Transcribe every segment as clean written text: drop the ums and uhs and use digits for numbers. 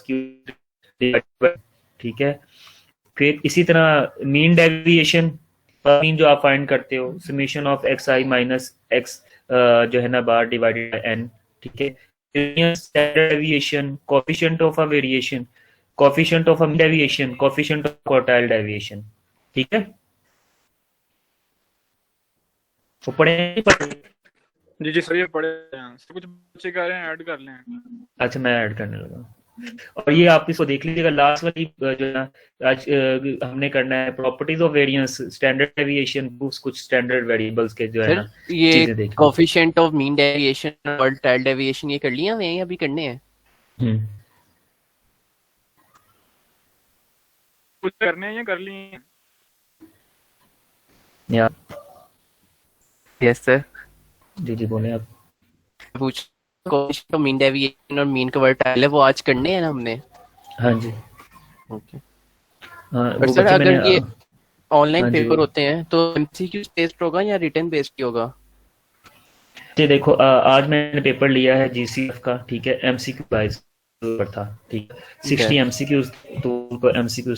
Cube, ठीक है। फिर इसी तरह मीन डेविएशन, मीन जो आप फाइंड करते हो, summation of x I minus x जो है ना बार डिवाइडेड बाय एन, ठीक है। Standard deviation, coefficient of a variation, coefficient of a mean deviation, coefficient of quartile deviation, ठीक है। वो पढ़े जी सर, ये पढ़े हैं। कुछ बच्चे कह रहे हैं ऐड कर लें। अच्छा, मैं ऐड करने लगा। और ये आप इसको देख लीजिएगा, लास्ट वाली जो है आज हमने करना है properties of variance, standard deviation, कुछ स्टैंडर्ड वेरिएबल्स के जो है ना ये चीजें देखिए। Coefficient of mean deviation, quartile deviation ये कर लिया हमें या अभी करने हैं? कुछ करने हैं या कर लिए हैं? या यस सर, जी बोले आप। पूछ कोफिशिएंट ऑफ मीन डेविएशन और मीन क्वार्टाइल है, वो आज करने हैं ना हमने? हाँ जी। ओके। हाँ, पर वो सर बच्चे अगर मैंने ये ऑनलाइन हाँ जी पेपर होते हैं तो एमसीक्यू बेस्ड होगा या रिटन बेस्ड होगा? जी देखो, आज मैंने पेपर लिया है जीसीएफ का, ठीक है। एमसीक्यू वाइज पर था, ठीक है। 60 एमसीक्यू तो एमसीक्यू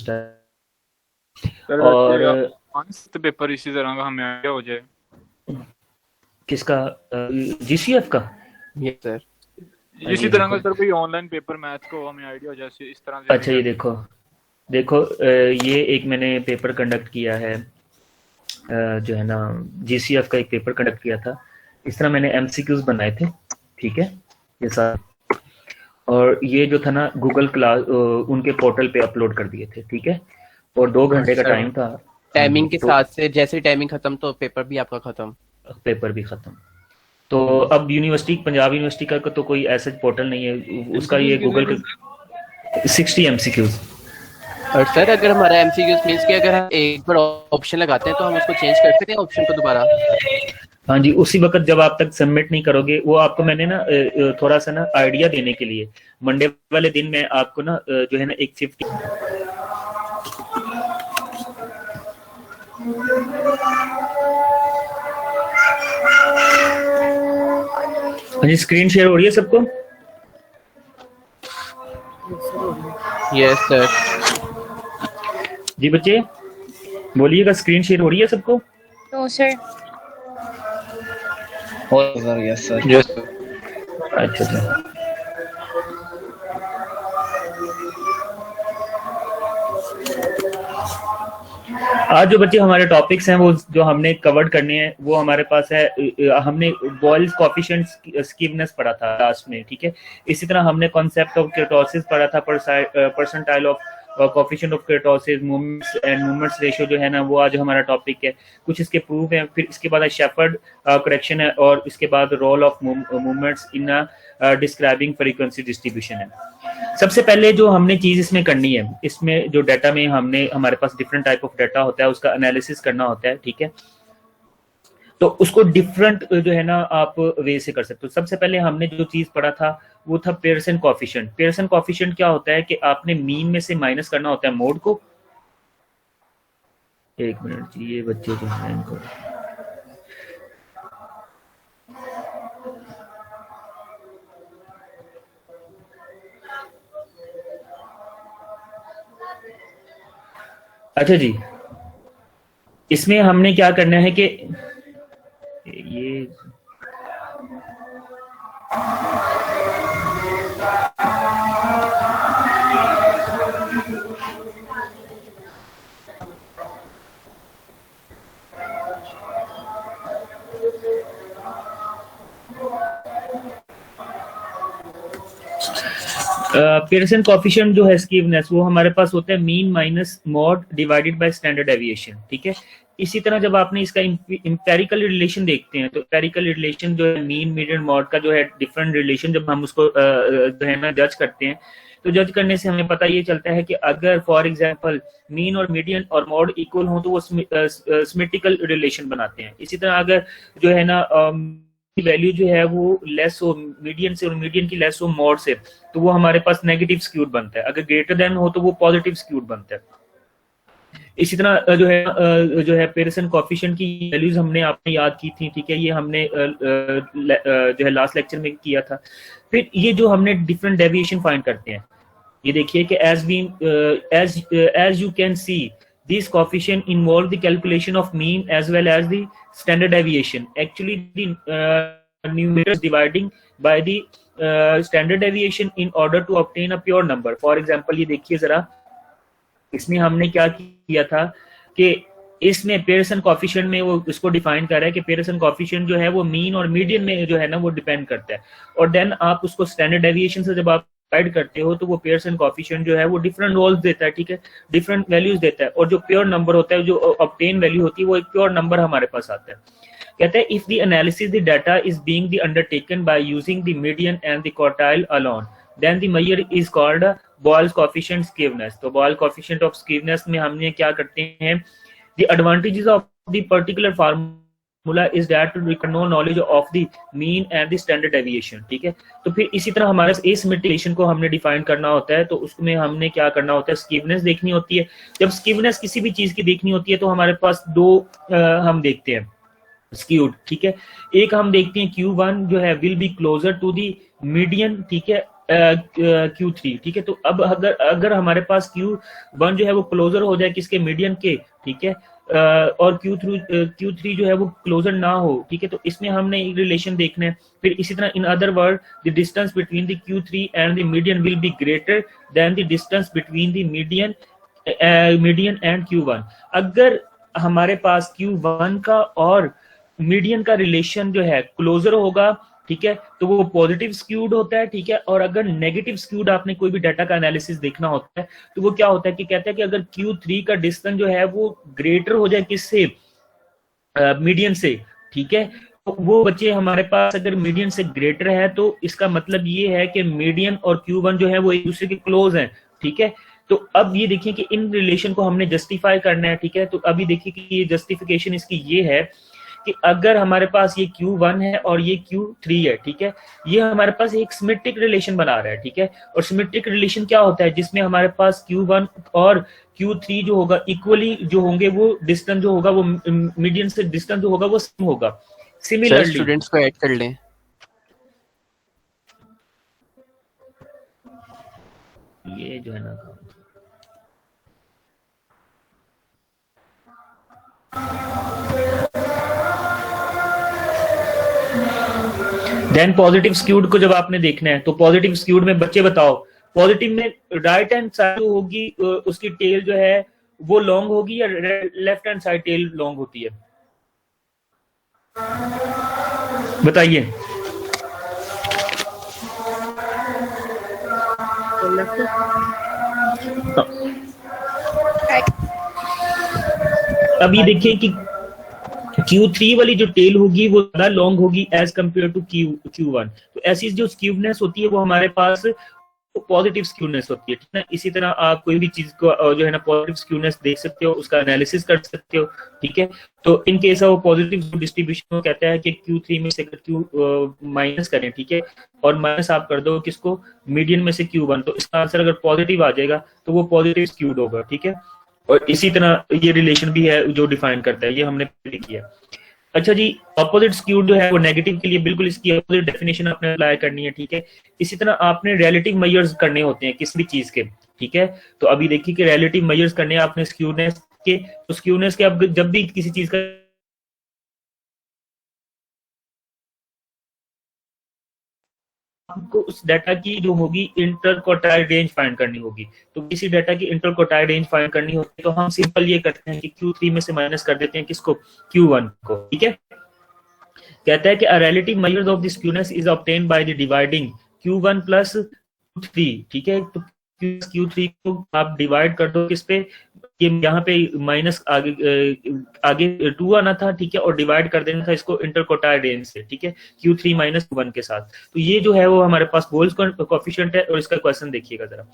और पेपर इसी तरह का हमें आइडिया हो जाए। किसका? जीसीएफ का? यस सर, इसी तरह का सर कोई ऑनलाइन पेपर मैथ को हमें आइडिया हो जाए इस तरह से। अच्छा, ये देखो ये एक मैंने पेपर कंडक्ट किया है, जो है ना जीसीएफ का एक पेपर कंडक्ट किया था। इस तरह मैंने एमसीक्यूज बनाए थे, ठीक है, ये सारा। और ये जो था ना गूगल क्लास उनके पोर्टल पे अपलोड कर दिए थे, ठीक है। और 2 घंटे का टाइम था। टाइमिंग के साथ से जैसे टाइमिंग खत्म तो पेपर भी आपका खत्म? पेपर भी खत्म। तो अब यूनिवर्सिटी, पंजाब यूनिवर्सिटी का तो कोई ऐसा पोर्टल नहीं है, उसका ये गूगल 60 एमसीक्यूज। और सर अगर हमारा एमसीक्यूज मींस कि अगर हम एक बार ऑप्शन लगाते हैं तो हम उसको चेंज कर सकते हैं ऑप्शन को दोबारा? हाँ जी, उसी वक्त जब आप तक सबमिट नहीं करोगे, वो आपको मैंने ना थोड़ा सा ना आइडिया देने के लिए मंडे वाले दिन मैं आपको ना जो है ना एक 50 हाँ जी, स्क्रीन शेयर हो रही है सबको? Yes sir. जी बच्चे बोलिएगा, स्क्रीन शेयर हो रही है सबको? No sir. Yes sir. Yes. अच्छा। आज जो बच्चे हमारे टॉपिक्स हैं वो जो हमने कवर करने हैं वो हमारे पास है। हमने बॉयल्स कोएफिशिएंट स्कीवनेस पढ़ा था लास्ट में, ठीक है। इसी तरह हमने कॉन्सेप्ट ऑफ केटोसिस पढ़ा था, percentile of coefficient of ketosis, movements and movements ratio जो है ना वो आज हमारा टॉपिक है। कुछ इसके प्रूफ है, फिर इसके बाद शेफर्ड करेक्शन है, और इसके बाद role of movements in describing frequency distribution है। सबसे पहले जो हमने चीज इसमें करनी है, इसमें जो डाटा में हमारे पास डिफरेंट टाइप ऑफ डाटा होता है, उसका एनालिसिस करना होता है, ठीक है। तो उसको डिफरेंट जो है ना आप वे से कर सकते हो। सबसे पहले हमने जो चीज पढ़ा था वो था पियर्सन कोएफिशिएंट। पियर्सन कोएफिशिएंट क्या होता है कि आपने मीन में से माइनस करना होता है मोड को। एक मिनट जी, ये बच्चे जो हैं इनको अच्छा जी, इसमें हमने क्या करना है कि ये पियर्सन कोएफिशिएंट जो है स्कीवनेस, वो हमारे पास होता है mean minus mod divided by standard deviation, ठीक है। इसी तरह जब आपने इसका इंपेरिकल रिलेशन देखते हैं तो इंपेरिकल रिलेशन जो है मीन मीडियन मॉड का जो है डिफरेंट रिलेशन, जब हम उसको जो है ना जज करते हैं तो जज करने से हमें पता ये चलता है कि अगर फॉर एग्जांपल मीन और मीडियन और मॉड इक्वल हो तो वो सिमेट्रिकल रिलेशन बनाते हैं। इसी तरह अगर जो है ना वैल्यू जो है वो लेस हो मीडियन से और मीडियन की लेस हो मॉड से, तो वो हमारे पास नेगेटिव स्क्यूड बनता है। अगर ग्रेटर देन हो तो वो पॉजिटिव स्क्यूड बनता है। इसी तरह जो है पियर्सन कोएफिशिएंट की वैल्यूज हमने आपने याद की थी, ठीक है। ये हमने जो है लास्ट लेक्चर में किया था। फिर ये जो हमने डिफरेंट डेविएशन फाइंड करते हैं, ये देखिए कि as you can see these coefficient involve the calculation of mean as well as the standard deviation. Actually the numerator is dividing by the standard deviation in order to obtain a pure number. For example ये देखिए जरा, इसमें हमने क्या किया था कि इसमें पेयरसन कॉफिशिएंट में वो इसको डिफाइन कर रहा है कि पेयरसन कॉफिशिएंट जो है वो मीन और मीडियन में जो है ना वो डिपेंड करता है, और देन आप उसको स्टैंडर्ड डेविएशन से जब आप ऐड करते हो तो वो पेयरसन कॉफिशिएंट जो है वो डिफरेंट वैल्यूज देता है, ठीक है, डिफरेंट वैल्यूज देता है, और जो प्योर नंबर होता है, जो ऑब्टेन वैल्यू होती है, वो एक प्योर नंबर हमारे पास आता है। कहते हैं if the analysis the data is being the undertaken by using the median and the quartile alone, then the measure is called Bowley's coefficient skewness. तो बॉयल कोएफिशिएंट ऑफ स्क्यूनेस में हमने क्या करते हैं, the advantages of the particular formula is that to require no knowledge of the mean and the standard deviation, ठीक है। तो फिर इसी तरह हमारे asymmetry को हमने डिफाइन करना होता है, तो उसमें हमने क्या करना होता है, स्कीवनेस देखनी होती है। जब स्कीवनेस किसी भी चीज की देखनी होती है तो हमारे पास दो हम देखते हैं स्क्यूड, ठीक है। एक हम देखते हैं Q1 जो है will be closer to the median, ठीक है, Q3, ठीक है। तो अब अगर हमारे पास Q1 जो है वो क्लोजर हो जाए किसके, मीडियन के, ठीक है, और Q3 जो है वो क्लोजर ना हो, ठीक है, तो इसमें हमने एक रिलेशन देखना है। फिर इसी तरह in other word the distance between the Q3 and the median will be greater than the distance between the median and Q1। अगर हमारे पास Q1 का और मीडियन का रिलेशन जो है क्लोजर होगा, ठीक है, तो वो पॉजिटिव स्क्यूड होता है, ठीक है। और अगर नेगेटिव स्क्यूड आपने कोई भी डाटा का एनालिसिस देखना होता है तो वो क्या होता है कि कहता है कि अगर Q3 का डिस्टेंस जो है वो ग्रेटर हो जाए किससे, मीडियन से, ठीक है, तो वो बच्चे हमारे पास अगर मीडियन से ग्रेटर है तो इसका मतलब ये है कि मीडियन और Q1 जो है वो एक दूसरे के क्लोज हैं, ठीक है। तो अब ये देखिए कि इन रिलेशन को हमने जस्टिफाई करना है, ठीक है। तो अभी देखिए कि ये जस्टिफिकेशन इसकी ये है कि अगर हमारे पास ये Q1 है और ये Q3 है, ठीक है, ये हमारे पास एक सिमेट्रिक रिलेशन बना रहा है, ठीक है। और सिमेट्रिक रिलेशन क्या होता है, जिसमें हमारे पास Q1 और Q3 जो होगा इक्वली जो होंगे, वो डिस्टेंस जो होगा वो मीडियन से डिस्टेंस जो होगा वो सेम होगा। सिमिलरली स्टूडेंट्स को ऐड कर लें। ये जो है ना, देन पॉजिटिव स्क्यूड को जब आपने देखना है तो पॉजिटिव स्क्यूड में बच्चे बताओ, पॉजिटिव में राइट हैंड साइड होगी उसकी टेल जो है वो लॉन्ग होगी या left hand side tail long होती है, बताइए। अब ये देखिए कि Q3 वाली जो टेल होगी वो ज्यादा लॉन्ग होगी एज कम्पेयर टू Q1। तो ऐसी जो स्क्यूनेस होती है वो हमारे पास पॉजिटिव स्क्यूनेस होती है, ठीक है। इसी तरह आप कोई भी चीज को जो है ना पॉजिटिव स्क्यूनेस देख सकते हो, उसका एनालिसिस कर सकते हो, ठीक है। तो in case of positive distribution कहता है कि Q3 में से Q माइनस करें, ठीक है, और माइनस आप कर दो किसको, मीडियन में से Q1, तो इसका आंसर अगर पॉजिटिव आ जाएगा तो वो पॉजिटिव स्क्यूड होगा, ठीक है। और इसी तरह ये रिलेशन भी है जो डिफाइन करता है, ये हमने पहले किया। अच्छा जी, ऑपोजिट स्क्यूड जो है वो नेगेटिव के लिए बिल्कुल इसकी ऑपोजिट डेफिनेशन आपने अप्लाई करनी है, ठीक है। इसी तरह आपने रिलेटिव मेजर्स करने होते हैं किसी भी चीज के, ठीक है। तो अभी देखिए कि रिलेटिव मेजर्स करने हैं आपने स्क्यूनेस के, तो स्क्यूनेस के अब जब भी किसी चीज का आपको उस डाटा की जो होगी इंटर क्वार्टाइल रेंज फाइंड करनी होगी। तो किसी डाटा की इंटर क्वार्टाइल रेंज फाइंड करनी होती है तो हम सिंपल ये करते हैं कि Q3 में से माइनस कर देते हैं किसको, Q1 को, ठीक है। कहता है कि a relative measure of the skewness is obtained by the dividing Q1 plus Q3, ठीक है। तो Q3 को आप डिवाइड कर दो किस पे, ये यहाँ पे माइनस आगे 2 आना था, ठीक है, और डिवाइड कर देना था इसको इंटरक्वार्टाइल रेंज से, ठीक है, Q3 माइनस Q1 के साथ। तो ये जो है वो हमारे पास बोल्स कोएफिशिएंट है, और इसका क्वेश्चन देखिएगा जरा।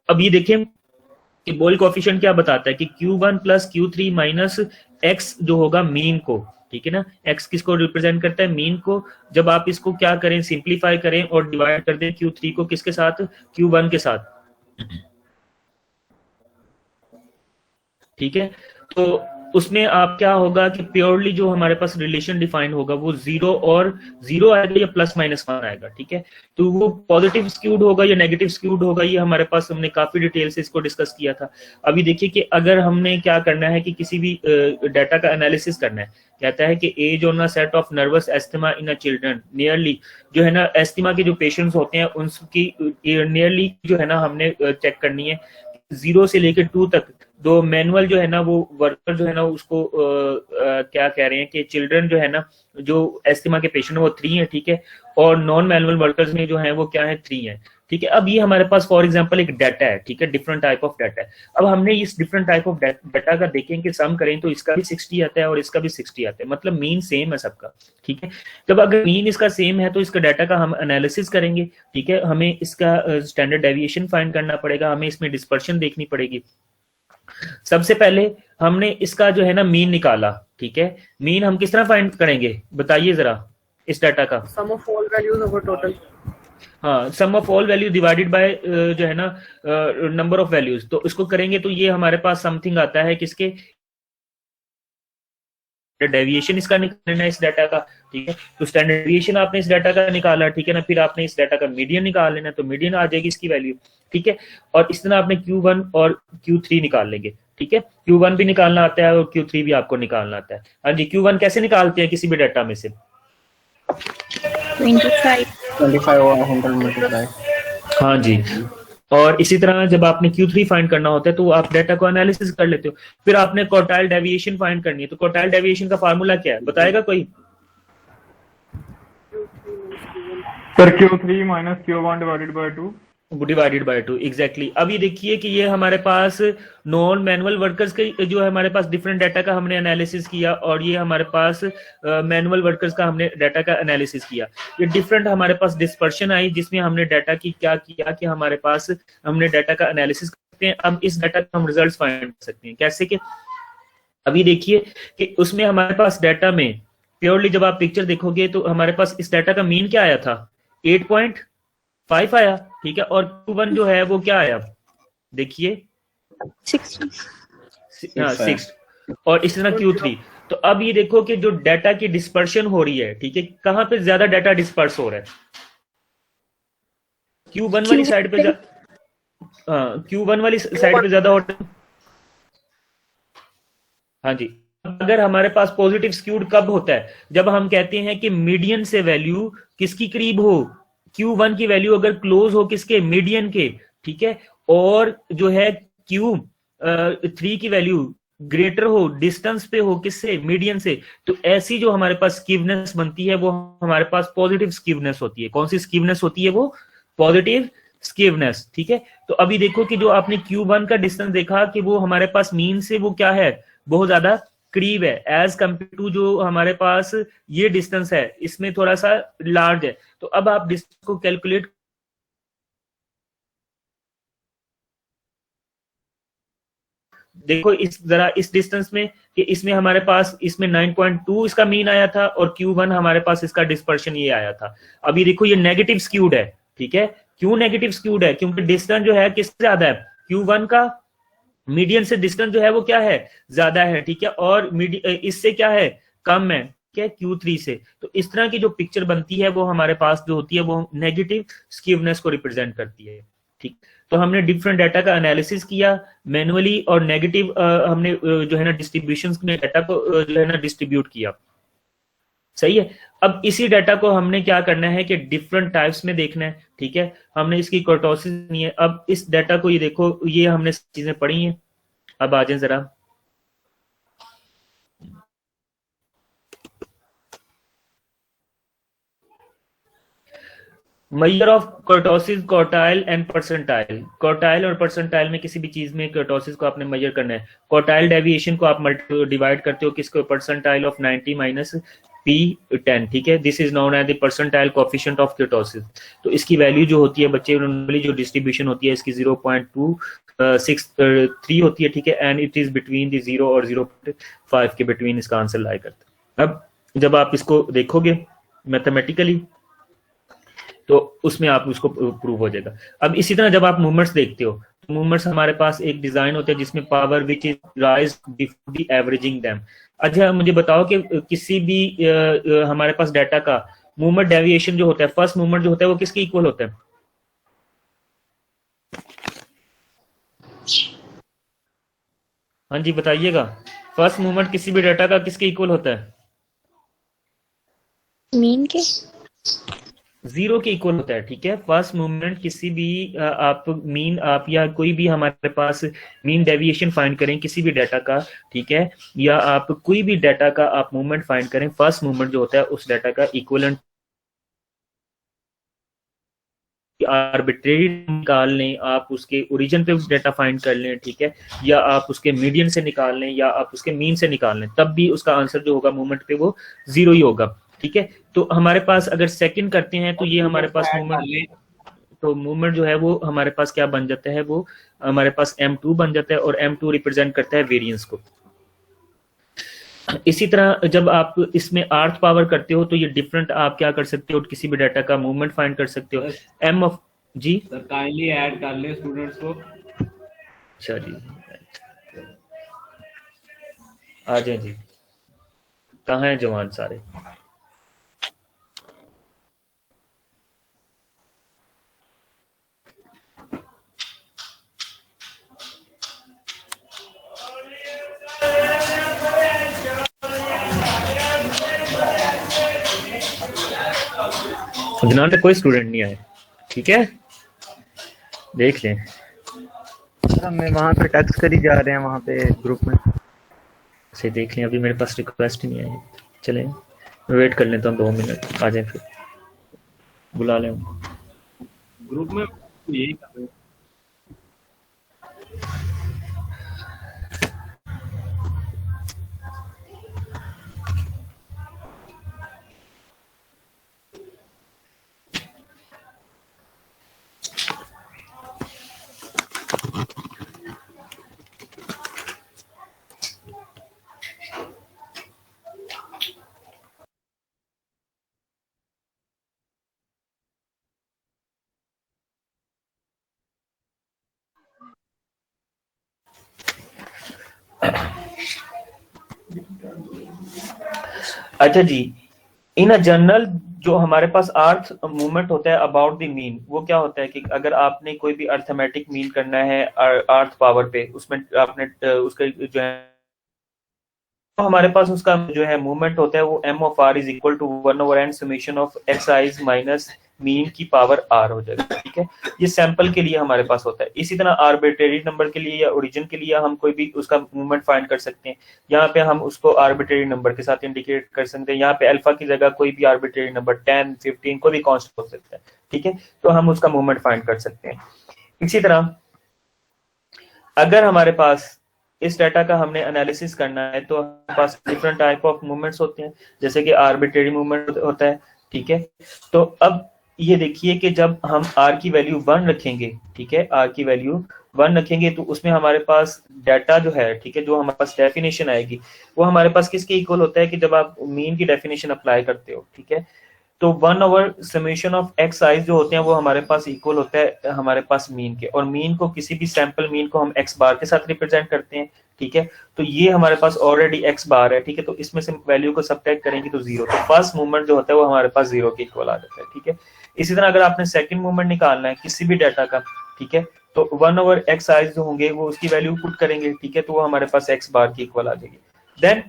अब ये देखें कि बोल कोएफिशिएंट क्या बताता है कि Q1 plus Q3 minus x जो होगा मीन को, ठीक है ना, x किसको रिप्रेजेंट करता है, मीन को। जब आप इसको क्या करें, सिंप्लीफाई करें और डिवाइड कर दें Q3 को किसके साथ, Q1 के साथ, ठीक है। तो उसमें आप क्या होगा कि प्योरली जो हमारे पास रिलेशन डिफाइन होगा वो 0 आएगा या +-1 आएगा, ठीक है। तो वो पॉजिटिव स्क्यूड होगा या नेगेटिव स्क्यूड होगा, ये हमारे पास हमने काफी डिटेल से इसको डिस्कस किया था। अभी देखिए कि अगर हमने क्या करना है कि किसी भी डाटा का एनालिसिस करना है, कहता है कि as on a set of nervous asthma in a children nearly, जो है ना एस्थमा के जो पेशेंट्स होते हैं उनकी नियरली जो है ना हमने चेक करनी है 0 से लेकर 2 तक। दो मैनुअल जो है ना वो वर्कर जो है ना उसको क्या कह रहे हैं कि चिल्ड्रन जो है ना जो एस्थमा के पेशेंट है वो 3 है, ठीक है, और नॉन मैनुअल वर्कर्स में जो है वो क्या है 3 है, ठीक है। अब ये हमारे पास फॉर एग्जांपल एक डाटा है, ठीक है, डिफरेंट टाइप ऑफ डाटा है। अब हमने इस डिफरेंट टाइप ऑफ डाटा का देखें कि सम करें तो इसका भी 60 आता है और इसका भी 60 आता है, मतलब मीन सेम है सबका, ठीक है। जब अगर मीन इसका सेम है तो इसका डाटा का हम एनालिसिस करेंगे, ठीक है। हमें इसका स्टैंडर्ड डेविएशन फाइंड करना पड़ेगा, हमें इसमें डिस्पर्शन देखनी पड़ेगी। सबसे पहले हमने इसका जो है ना मीन निकाला, ठीक है। मीन हम किस तरह फाइंड करेंगे बताइए जरा इस डाटा का। Sum of all values over total. हाँ, sum of all value divided by जो है ना नंबर ऑफ वैल्यूज, तो इसको करेंगे तो ये हमारे पास समथिंग आता है किसके डेविएशन इसका निकालना है इस डाटा का, ठीक है। तो स्टैंडर्ड डेविएशन आपने इस डाटा का निकाला, ठीक है ना, फिर आपने इस डाटा का मीडियन निकाल लेना, तो मीडियन आ जाएगी इसकी वैल्यू, ठीक है। और इस तरह आपने Q1 और Q3 निकाल लेंगे, ठीक है। Q1 भी निकालना आता है और Q3 भी आपको निकालना आता है। हाँ जी, Q1 कैसे निकालते हैं किसी भी डाटा में से? 25 और 100 मल्टीप्लाई। हाँ जी, और इसी तरह जब आपने Q3 फाइंड करना होता है तो आप डाटा को एनालिसिस कर लेते हो। फिर आपने क्वार्टाइल डेविएशन फाइंड करनी है, तो क्वार्टाइल डेविएशन का फार्मूला क्या है बताएगा कोई? Sir Q3 - Q1 divided by 2, exactly. अब ये देखिए कि ये हमारे पास नॉन मैनुअल वर्कर्स के जो है हमारे पास डिफरेंट डाटा का हमने एनालिसिस किया, और ये हमारे पास मैनुअल वर्कर्स का हमने डाटा का एनालिसिस किया। ये डिफरेंट हमारे पास डिस्पर्शन आई जिसमें हमने डाटा की क्या किया कि हमारे पास हमने डाटा का एनालिसिस करते हैं। अब इस डाटा का हम रिजल्ट फाइंड कर सकते हैं कैसे कि अभी देखिए कि उसमें हमारे पास डाटा में प्योरली जब आप पिक्चर देखोगे तो हमारे पास इस डाटा का मीन क्या आया था 8.5 आया, ठीक है। और Q1 जो है वो क्या आया देखिए 6, और इस तरह Q3। तो अब ये देखो कि जो डाटा की डिस्पर्शन हो रही है, ठीक है, कहां पे ज्यादा डाटा डिस्पर्स हो रहा है? Q1 वाली साइड पे Q1 वाली साइड पे ज्यादा हो रहा है। हाँ जी, अगर हमारे पास पॉजिटिव स्क्यूड कब होता है? जब हम कहते हैं कि मीडियन से वैल्यू किसकी करीब हो, Q1 की वैल्यू अगर क्लोज हो किसके, मीडियन के, ठीक है, और जो है Q3 की वैल्यू ग्रेटर हो, डिस्टेंस पे हो किससे, मीडियन से, तो ऐसी जो हमारे पास स्कीवनेस बनती है वो हमारे पास पॉजिटिव स्कीवनेस होती है। कौन सी स्कीवनेस होती है? वो पॉजिटिव स्कीवनेस, ठीक है। तो अभी देखो कि जो आपने Q1 का डिस्टेंस देखा कि वो हमारे पास मीन से वो क्या है, बहुत ज्यादा करीब है, एज कंपेयर टू जो हमारे पास ये डिस्टेंस है इसमें थोड़ा सा लार्ज है। तो अब आप डिस्टेंस को कैलकुलेट देखो इस डिस्टेंस में कि इसमें हमारे पास इसमें 9.2 इसका मीन आया था और Q1 हमारे पास इसका डिस्पर्शन ये आया था। अभी देखो ये नेगेटिव स्क्यूड है, ठीक है। क्यों नेगेटिव स्क्यूड है? क्योंकि डिस्टेंस जो है किससे ज्यादा है, Q1 का मीडियन से डिस्टेंस जो है वो क्या है, ज्यादा है, ठीक है, और इससे क्या है, कम है, क्या Q3 से। तो इस तरह की जो पिक्चर बनती है वो हमारे पास जो होती है वो नेगेटिव स्क्यूवनेस को रिप्रेजेंट करती है, ठीक। तो हमने डिफरेंट डाटा का एनालिसिस किया मैनुअली, और नेगेटिव हमने जो है ना डिस्ट्रीब्यूशंस में डाटा को जो है ना डिस्ट्रीब्यूट किया, सही है। अब इसी डाटा को हमने क्या करना है कि डिफरेंट टाइप्स में देखना है, ठीक है। हमने इसकी कर्टोसिस नहीं है। अब इस डाटा को ये देखो, ये हमने चीजें पढ़ी हैं। अब आ जाए जरा, measure of kurtosis, quartile and percentile. Quartile और परसेंटाइल में किसी भी चीज में कर्टोसिस को आपने मेजर करना है। क्वार्टाइल डेविएशन को आप डिवाइड करते हो किसको, परसेंटाइल ऑफ 90 - P10, ठीक है। This is known as the percentile coefficient of kurtosis. तो इसकी वैल्यू जो होती है बच्चे, नॉर्मली जो डिस्ट्रीब्यूशन होती है इसकी 0.263 होती है, ठीक है, and it is between the 0 और 0.5 के बिटवीन इसका आंसर लाई करता है। अब जब आप इसको देखोगे मैथमेटिकली तो उसमें आप उसको प्रूव हो जाएगा। अब इसी तरह जब आप मूवमेंट्स देखते हो मूवमेंट्स हमारे पास एक डिजाइन होता है जिसमें power which is rise before the averaging them. अच्छा मुझे बताओ कि किसी भी हमारे पास डाटा का मूवमेंट डेविएशन जो होता है, फर्स्ट मूवमेंट जो होता है वो किसके इक्वल होता है? हाँ जी बताइएगा, फर्स्ट मूवमेंट किसी भी डाटा का किसके इक्वल होता है? मीन के जीरो के इक्वल होता है। ठीक है, फर्स्ट मूवमेंट किसी भी आप मीन आप या कोई भी हमारे पास मीन डेविएशन फाइंड करें किसी भी डाटा का, ठीक है, या आप कोई भी डाटा का आप मूवमेंट फाइंड करें, फर्स्ट मूवमेंट जो होता है उस डाटा का इक्वलेंट आर्बिट्रेरी निकाल लें, आप उसके ओरिजिन पे डाटा फाइंड कर लें, ठीक है, या आप उसके मीडियन से निकाल लें या आप उसके मीन से निकाल लें, तब भी उसका आंसर जो होगा मूवमेंट पे वो जीरो ही होगा। ठीक है, तो हमारे पास अगर सेकंड करते हैं तो ये हमारे पास मूवमेंट जो है वो हमारे पास क्या बन जाता है, वो हमारे पास M2 बन जाता है और M2 रिप्रेजेंट करता है वेरिएंस को। इसी तरह जब आप इसमें अर्थ पावर करते हो तो ये डिफरेंट आप क्या कर सकते हो, किसी भी डाटा का मूवमेंट फाइंड कर सकते हो। M of G sir kindly add कर ले स्टूडेंट्स को। अच्छा जी आ जाए जी, कहाँ हैं जवान सारे? अदनान तक कोई स्टूडेंट नहीं आए, ठीक है, देख लें। हमें वहाँ पे टेक्स्ट कर ही जा रहे हैं वहाँ पे ग्रुप में से, देख लें, अभी मेरे पास रिक्वेस्ट नहीं आई। चलें वेट कर लें तो हम 2 मिनट, आ जाएं फिर बुला लें ग्रुप में यही कर रहे हैं। अच्छा जी, इन अ जनरल जो हमारे पास अर्थ मूवमेंट होता है अबाउट द मीन, वो क्या होता है कि अगर आपने कोई भी अर्थमेटिक मीन करना है अर्थ पावर पे, उसमें आपने उसका जो है तो हमारे पास उसका जो है मूवमेंट होता है वो m of r is equal to 1/n summation of xi minus mean की पावर r हो जाएगा। ठीक है, ये सैंपल के लिए हमारे पास होता है। इसी तरह आर्बिट्रेरी नंबर के लिए या ओरिजिन के लिए हम कोई भी उसका मूवमेंट फाइंड कर सकते हैं। यहाँ पे हम उसको आर्बिट्रेरी नंबर के साथ इंडिकेट कर सकते हैं। यहाँ पे अल्फा की जगह कोई भी आर्बिट्रेरी नंबर 10, 15 कोई भी कांस्टेंट हो सकता है। ठीक है, तो हम उसका मूवमेंट फाइंड कर सकते हैं। इसी तरह अगर हमारे पास इस डाटा का हमने एनालिसिस करना है तो हमारे पास डिफरेंट टाइप ऑफ मूवमेंट्स होते हैं, जैसे कि आर्बिट्रेरी मूवमेंट होता है। ठीक है, तो अब ये देखिए कि जब हम r की वैल्यू 1 रखेंगे, ठीक है, r की वैल्यू 1 रखेंगे तो उसमें हमारे पास डाटा जो है, ठीक है, जो हमारे पास डेफिनेशन आएगी वो हमारे पास किसके इक्वल होता है कि जब आप मीन की डेफिनेशन अप्लाई करते हो। ठीक है, तो 1/समेशन ऑफ xi जो होते हैं वो हमारे पास इक्वल होता है हमारे पास मीन के, और मीन को किसी भी सैंपल मीन को हम x बार के साथ रिप्रेजेंट करते हैं। ठीक है, तो ये हमारे पास ऑलरेडी x बार है। ठीक है, तो इसमें से वैल्यू को सबट्रैक्ट करेंगे तो 0, तो फर्स्ट मूवमेंट जो होता है वो हमारे पास 0 के इक्वल आ जाता है। ठीक है, इसी तरह अगर आपने सेकंड मूवमेंट निकालना है किसी भी डाटा का, ठीक है, तो 1/xi जो होंगे वो उसकी वैल्यू पुट करेंगे। ठीक है, तो वो हमारे पास x बार की इक्वल आ जाएगी। देन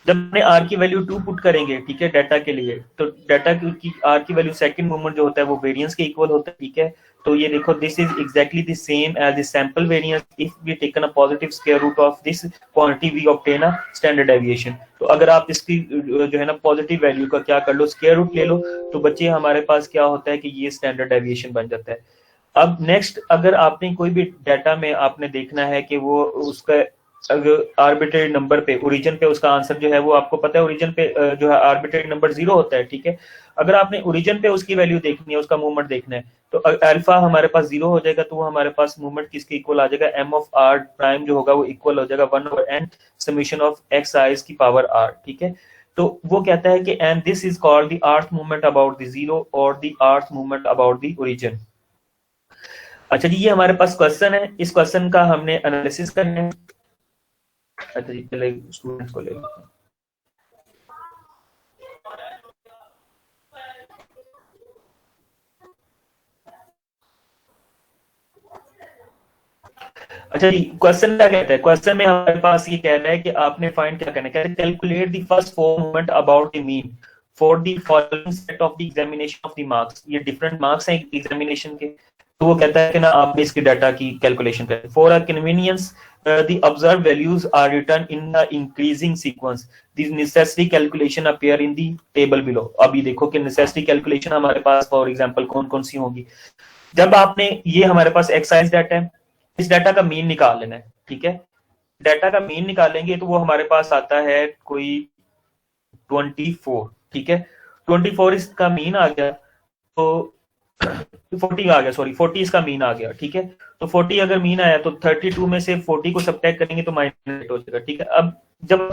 जब हमने r की वैल्यू 2 पुट करेंगे, ठीक है, डाटा के लिए, तो डाटा की r की वैल्यू सेकंड मूवमेंट जो होता है वो वेरिएंस के इक्वल होता है। ठीक है, तो ये देखो this is exactly the same as the sample variance if we taken a positive square root of this quantity we obtain a standard deviation. तो अगर आप इसकी जो है ना पॉजिटिव वैल्यू का क्या कर लो, स्क्वायर रूट ले लो, तो बच्चे हमारे पास क्या होता है कि ये स्टैंडर्ड डेविएशन बन जाता है। अब नेक्स्ट, अगर आपने कोई भी डाटा में आपने देखना है कि वो उसका आर्बिट्रेरी नंबर पे ओरिजिन पे उसका आंसर जो है वो आपको पता है ओरिजिन पे जो है आर्बिट्रेरी नंबर 0 होता है। ठीक है, अगर आपने ओरिजिन पे उसकी वैल्यू देखनी है, उसका मूवमेंट देखना है, तो अल्फा हमारे पास 0 हो जाएगा, तो वो हमारे पास मूवमेंट किसके इक्वल आ जाएगा, m ऑफ r प्राइम जो होगा वो इक्वल हो जाएगा 1/n समेशन ऑफ xi की पावर r। ठीक है, तो वो कहता है कि and this is called the earth movement about the 0 और the earth movement about the origin. अच्छा जी, ये हमारे पास क्वेश्चन है, इस क्वेश्चन का हमने एनालिसिस करना है। अच्छा जी, पहले स्टूडेंट्स को ले लेते हैं। अच्छा जी, क्वेश्चन क्या कहता है? क्वेश्चन में हमारे पास ये कह रहा है कि आपने फाइंड क्या करना है, कहते हैं calculate the first 4 moment about the mean for the following set of the examination of the marks. ये डिफरेंट मार्क्स हैं एग्जामिनेशन के, तो वो कहता है कि ना आप इसके डाटा की कैलकुलेशन करें। For a convenience the observed values are written in the increasing sequence. The necessary calculation appear in the table below. अभी देखो कि necessary calculation हमारे पास फॉर एग्जांपल कौन कौन सी होंगी। जब आपने ये हमारे पास एक्साइज डाटा है, इस डाटा का मीन निकाल लेना है, ठीक है। डाटा का मीन निकालेंगे तो वो हमारे पास आता है कोई 24, ठीक है। 24 इसका मीन आ गया, तो 40 आ गया, सॉरी 40 इसका मीन आ गया, ठीक है। तो 40 अगर मीन आया तो 32 में से 40 को सब्ट्रैक्ट करेंगे तो -8 हो जाएगा, ठीक है। अब जब